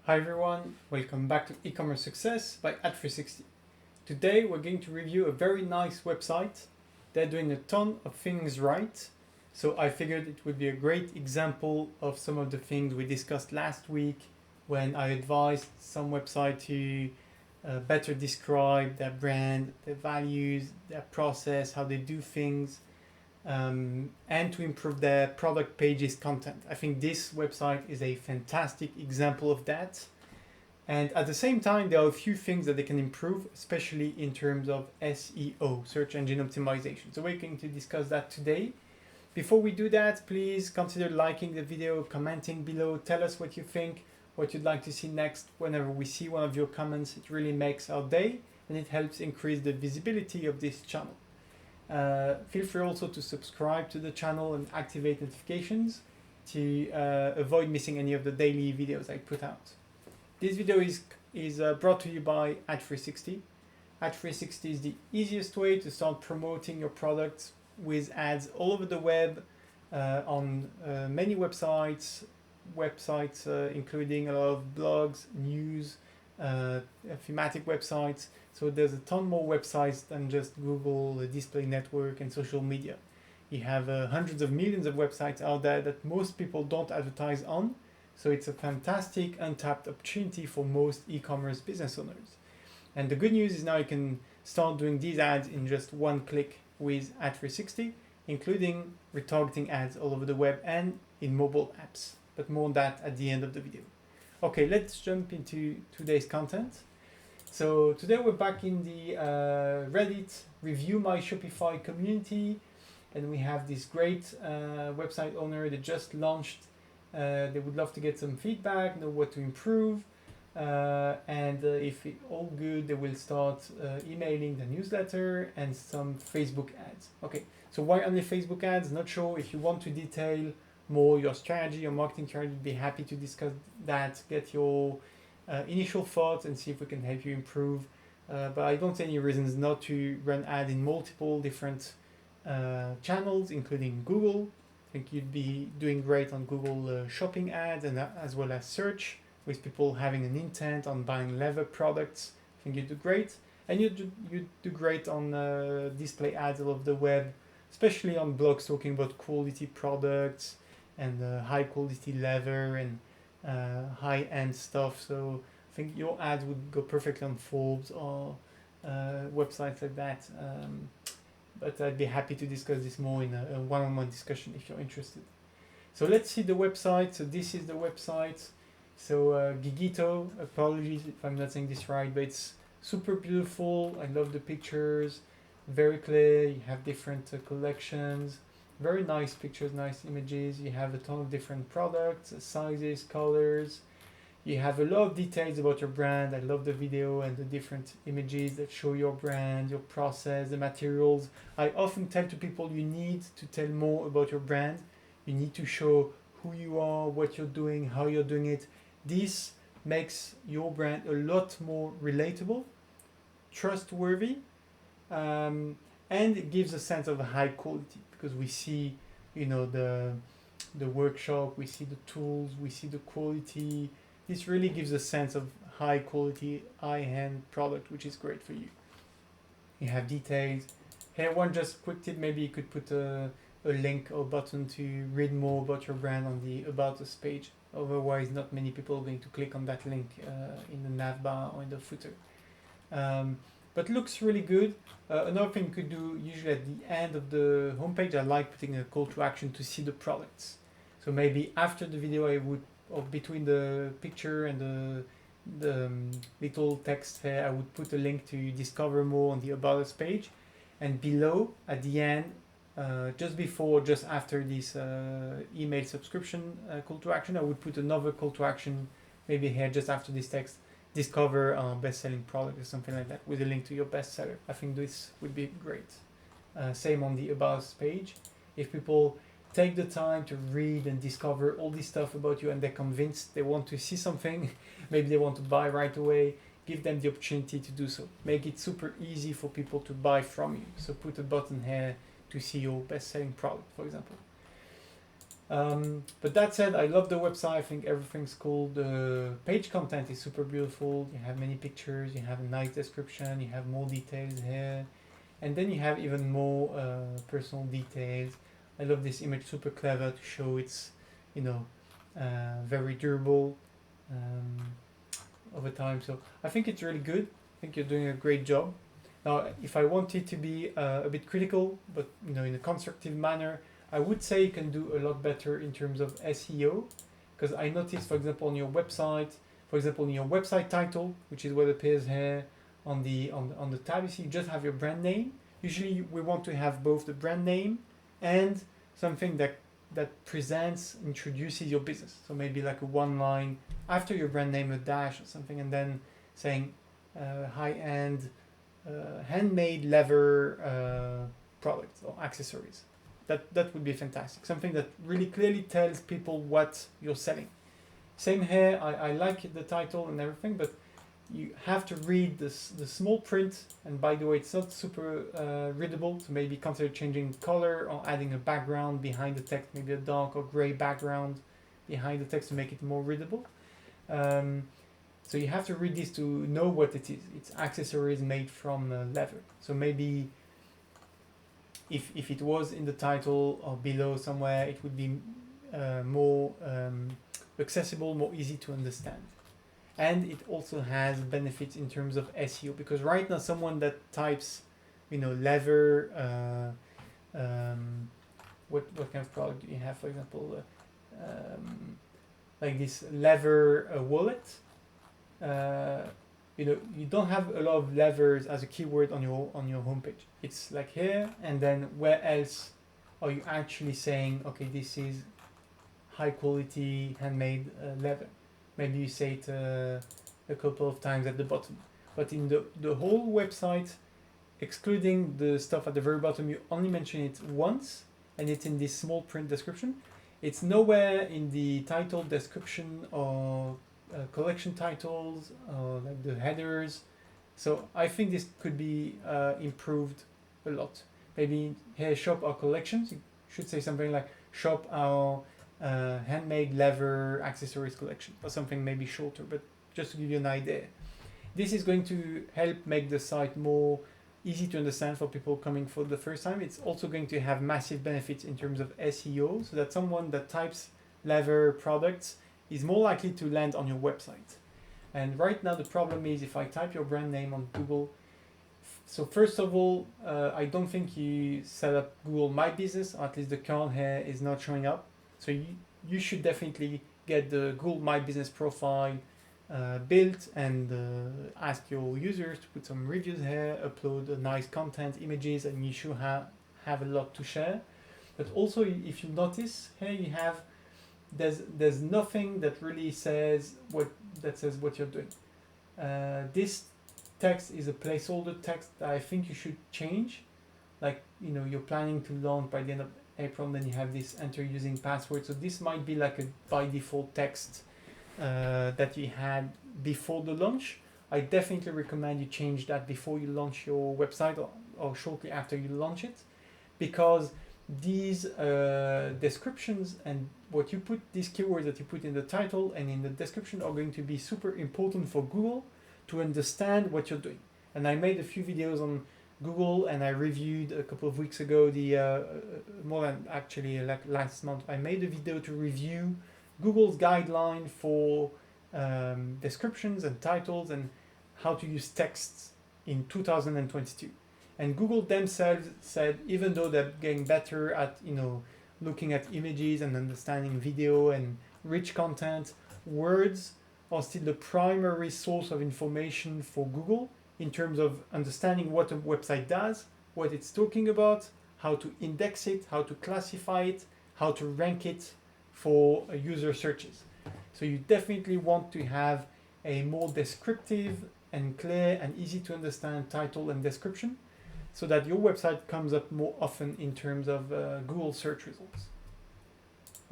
Hi everyone, welcome back to EcommerceSuccess by Ad360. Today we're going to review a very nice website. They're doing a ton of things right, so I figured it would be a great example of some of the things we discussed last week when I advised some website to better describe their brand, their values, their process, how they do things, and to improve their product pages content. I think this website is a fantastic example of that. And at the same time, there are a few things that they can improve, especially in terms of SEO, search engine optimization. So we're going to discuss that today. Before we do that, please consider liking the video, commenting below, tell us what you think, what you'd like to see next. Whenever we see one of your comments, it really makes our day and it helps increase the visibility of this channel. Feel free also to subscribe to the channel and activate notifications to avoid missing any of the daily videos I put out. This video is brought to you by Ad360. Ad360 is the easiest way to start promoting your products with ads all over the web on many websites, including a lot of blogs, news, thematic websites. So there's a ton more websites than just Google, the display network, and social media. You have hundreds of millions of websites out there that most people don't advertise on. So it's a fantastic untapped opportunity for most e-commerce business owners. And the good news is now you can start doing these ads in just one click with Ad360, including retargeting ads all over the web and in mobile apps. But more on that at the end of the video. Okay, let's jump into today's content. So today we're back in the Reddit Review My Shopify community, and we have this great website owner that just launched. They would love to get some feedback, know what to improve, and if it's all good, they will start emailing the newsletter and some Facebook ads. Okay, so why only Facebook ads? Not sure. If you want to detail more your strategy, your marketing strategy, be happy to discuss that, get your initial thoughts and see if we can help you improve. But I don't see any reasons not to run ads in multiple different channels, including Google. I think you'd be doing great on Google shopping ads and as well as search, with people having an intent on buying leather products. I think you do great. And you do great on display ads all over the web, especially on blogs talking about quality products and high quality leather and high-end stuff. So I think your ads would go perfectly on Forbes or websites like that. But I'd be happy to discuss this more in a one-on-one discussion if you're interested. So let's see the website. So this is the website. So Gigito, apologies if I'm not saying this right, but it's super beautiful. I love the pictures, very clear. You have different collections, very nice pictures, nice images. You have a ton of different products, sizes, colors. You have a lot of details about your brand. I love the video and the different images that show your brand, your process, the materials. I often tell to people you need to tell more about your brand. You need to show who you are, what you're doing, how you're doing it. This makes your brand a lot more relatable, trustworthy, and it gives a sense of high quality because we see, the workshop, we see the tools, we see the quality. This really gives a sense of high quality, high-end product, which is great for you. You have details. Here, one just quick tip, maybe you could put a link or button to read more about your brand on the About Us page. Otherwise, not many people are going to click on that link in the nav bar or in the footer. But looks really good. Another thing you could do, usually at the end of the homepage, I like putting a call to action to see the products. So maybe after the video, I would, or between the picture and the little text here, I would put a link to discover more on the About Us page. And below, at the end, just before, just after this email subscription call to action, I would put another call to action, maybe here just after this text, discover a best-selling product or something like that with a link to your bestseller. I think this would be great. Same on the About Us page. If people take the time to read and discover all this stuff about you and they're convinced they want to see something, maybe they want to buy right away, give them the opportunity to do so. Make it super easy for people to buy from you. So put a button here to see your best-selling product, for example. But that said, I love the website. I think everything's cool. The page content is super beautiful. You have many pictures, you have a nice description, you have more details here, and then you have even more personal details. I love this image, super clever to show it's, very durable over time. So I think it's really good. I think you're doing a great job. Now, if I wanted to be a bit critical, but in a constructive manner, I would say you can do a lot better in terms of SEO, because I noticed, for example, on your website, in your website title, which is what appears here on the tab, you see you just have your brand name. Usually, we want to have both the brand name and something that introduces your business. So maybe like a one line after your brand name, a dash or something, and then saying high-end handmade leather products or accessories. That would be fantastic. Something that really clearly tells people what you're selling. Same here, I like the title and everything, but you have to read the small print, and by the way, it's not super readable, so maybe consider changing color or adding a background behind the text, maybe a dark or gray background behind the text to make it more readable. So you have to read this to know what it is. It's accessories made from leather. So maybe if it was in the title or below somewhere, it would be more accessible, more easy to understand. And it also has benefits in terms of SEO, because right now someone that types, leather, what kind of product do you have? For example, like this leather wallet. You don't have a lot of levers as a keyword on your homepage. It's like here, and then where else are you actually saying, okay, this is high quality handmade leather? Maybe you say it a couple of times at the bottom, but in the whole website, excluding the stuff at the very bottom, you only mention it once, and it's in this small print description. It's nowhere in the title, description, or collection titles, like the headers. So I think this could be improved a lot. Maybe here, shop our collections. You should say something like shop our handmade leather accessories collection, or something maybe shorter, but just to give you an idea. This is going to help make the site more easy to understand for people coming for the first time. It's also going to have massive benefits in terms of SEO, so that someone that types leather products is more likely to land on your website. And right now the problem is, if I type your brand name on Google, so first of all, I don't think you set up Google My Business, or at least the account here is not showing up. So you should definitely get the Google My Business profile built, and ask your users to put some reviews here, upload nice content, images, and you should have a lot to share. But also, if you notice here, you have there's nothing that really says what you're doing. This text is a placeholder text that I think you should change. Like, you're planning to launch by the end of April, and then you have this enter using password. So this might be like a by default text that you had before the launch. I definitely recommend you change that before you launch your website, or shortly after you launch it, because these descriptions and what you put, these keywords that you put in the title and in the description, are going to be super important for Google to understand what you're doing. And I made a few videos on Google, and I reviewed a couple of weeks ago, more than actually like last month, I made a video to review Google's guideline for descriptions and titles and how to use texts in 2022. And Google themselves said, even though they're getting better at looking at images and understanding video and rich content, words are still the primary source of information for Google in terms of understanding what a website does, what it's talking about, how to index it, how to classify it, how to rank it for user searches. So you definitely want to have a more descriptive and clear and easy to understand title and description, so that your website comes up more often in terms of Google search results.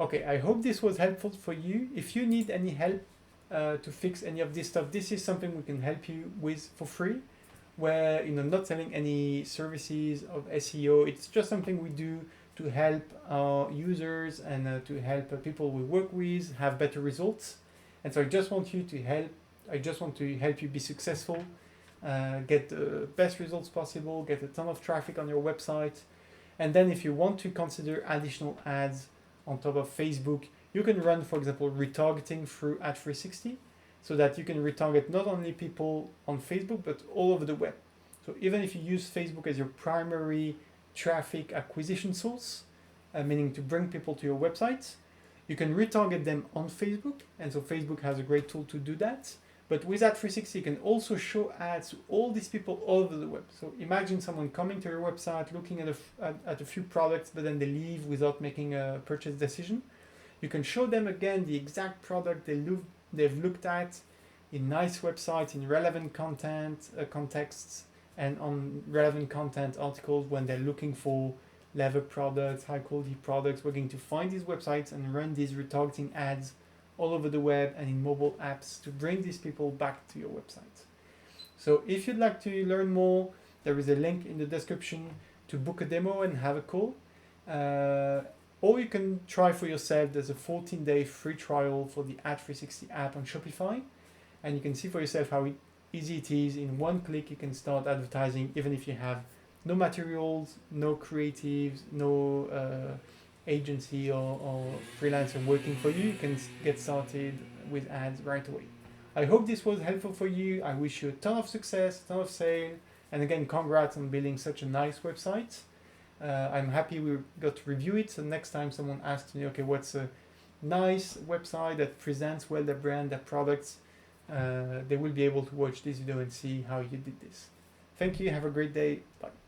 Okay, I hope this was helpful for you. If you need any help to fix any of this stuff, this is something we can help you with for free. Where not selling any services of SEO, it's just something we do to help our users and to help people we work with have better results. And so I just want to help you be successful, get the best results possible, get a ton of traffic on your website. And then if you want to consider additional ads on top of Facebook, you can run, for example, retargeting through Ad360, so that you can retarget not only people on Facebook, but all over the web. So even if you use Facebook as your primary traffic acquisition source, meaning to bring people to your website, you can retarget them on Facebook. And so Facebook has a great tool to do that. But with Ad360, you can also show ads to all these people all over the web. So imagine someone coming to your website, looking at a few products, but then they leave without making a purchase decision. You can show them again the exact product they've looked at in nice websites, in relevant content contexts, and on relevant content articles when they're looking for leather products, high quality products. We're going to find these websites and run these retargeting ads all over the web and in mobile apps to bring these people back to your website. So if you'd like to learn more, there is a link in the description to book a demo and have a call. Or you can try for yourself. There's a 14-day free trial for the Ad360 app on Shopify. And you can see for yourself how easy it is. In one click, you can start advertising, even if you have no materials, no creatives, no agency or freelancer working for you. You can get started with ads right away. I hope this was helpful for you. I wish you a ton of success, a ton of sale. And again, congrats on building such a nice website. I'm happy we got to review it. So next time someone asks me, okay, what's a nice website that presents well their brand, their products, they will be able to watch this video and see how you did this. Thank you. Have a great day. Bye.